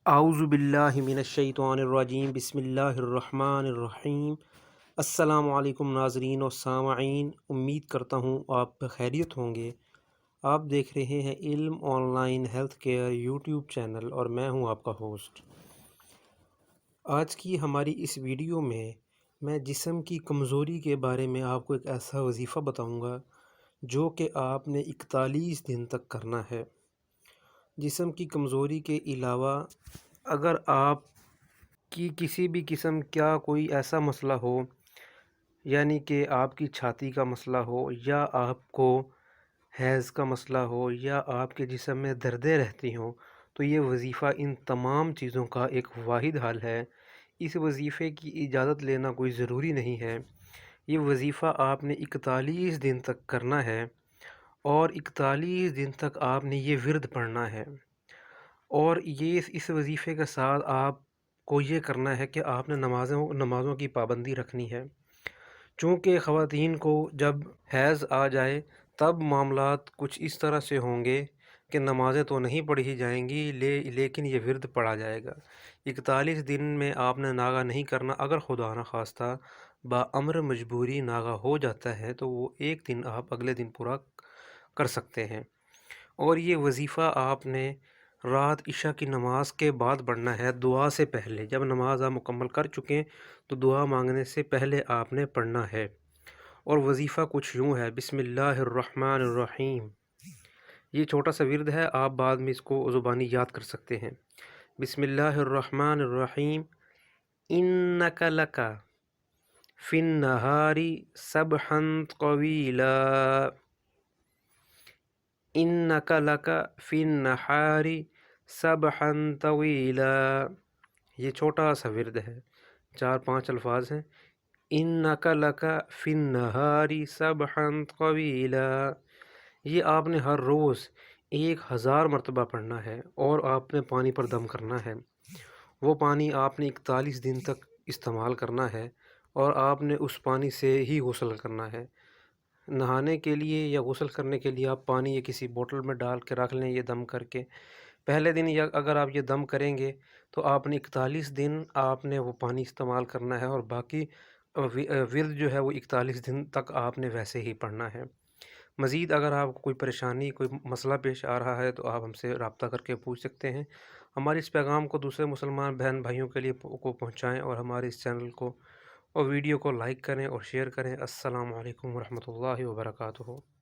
اعوذ باللہ من الشیطان الرجیم، بسم اللہ الرحمن الرحیم۔ السلام علیکم ناظرین و سامعین، امید کرتا ہوں آپ بخیریت ہوں گے۔ آپ دیکھ رہے ہیں علم on line health care YouTube channel اور میں ہوں آپ کا ہوسٹ۔ آج کی ہماری اس ویڈیو میں جسم کی کمزوری کے بارے میں آپ کو ایک ایسا وظیفہ بتاؤں گا جو کہ آپ نے 41 دن تک کرنا ہے۔ جسم کی کمزوری کے علاوہ اگر آپ کی کسی بھی قسم کا کوئی ایسا مسئلہ ہو، یعنی کہ آپ کی چھاتی کا مسئلہ ہو، یا آپ کو حیض کا مسئلہ ہو، یا آپ کے جسم میں دردیں رہتی ہوں، تو یہ وظیفہ ان تمام چیزوں کا ایک واحد حل ہے۔ اس وظیفے کی اجازت لینا کوئی ضروری نہیں ہے۔ یہ وظیفہ آپ نے 41 دن تک کرنا ہے، اور 41 دن تک آپ نے یہ ورد پڑھنا ہے۔ اور یہ اس وظیفے کے ساتھ آپ کو یہ کرنا ہے کہ آپ نے نمازوں کی پابندی رکھنی ہے، چونکہ خواتین کو جب حیض آ جائے تب معاملات کچھ اس طرح سے ہوں گے کہ نمازیں تو نہیں پڑھی جائیں گی، لیکن یہ ورد پڑھا جائے گا۔ 41 دن میں آپ نے ناغہ نہیں کرنا۔ اگر خدا نخواستہ بامر مجبوری ناغہ ہو جاتا ہے تو وہ ایک دن آپ اگلے دن پورا کر سکتے ہیں۔ اور یہ وظیفہ آپ نے رات عشاء کی نماز کے بعد پڑھنا ہے، دعا سے پہلے۔ جب نماز آپ مکمل کر چکیں تو دعا مانگنے سے پہلے آپ نے پڑھنا ہے۔ اور وظیفہ کچھ یوں ہے: بسم اللہ الرحمن الرحیم۔ یہ چھوٹا سا ورد ہے، آپ بعد میں اس کو زبانی یاد کر سکتے ہیں۔ بسم اللہ الرحمن الرحیم۔ انک لک فی النہار سبحا طویلا، انک لک فی النہار سبحا طویلا۔ یہ چھوٹا سا ورد ہے، 4-5 الفاظ ہیں۔ انک لک فی النہار سبحا طویلا، یہ آپ نے ہر روز 1000 مرتبہ پڑھنا ہے، اور آپ نے پانی پر دم کرنا ہے۔ وہ پانی آپ نے 41 دن تک استعمال کرنا ہے، اور آپ نے اس پانی سے ہی غسل کرنا ہے۔ نہانے کے لیے یا غسل کرنے کے لیے آپ پانی یا کسی بوتل میں ڈال کے رکھ لیں، یہ دم کر کے۔ پہلے دن یا اگر آپ یہ دم کریں گے تو آپ نے 41 دن آپ نے وہ پانی استعمال کرنا ہے، اور باقی ورد جو ہے وہ 41 دن تک آپ نے ویسے ہی پڑھنا ہے۔ مزید اگر آپ کو کوئی پریشانی، کوئی مسئلہ پیش آ رہا ہے تو آپ ہم سے رابطہ کر کے پوچھ سکتے ہیں۔ ہمارے اس پیغام کو دوسرے مسلمان بہن بھائیوں کے لیے پہنچائیں، اور ہمارے اس چینل کو اور ویڈیو کو لائک کریں اور شیئر کریں۔ السلام علیکم ورحمۃ اللہ وبرکاتہ۔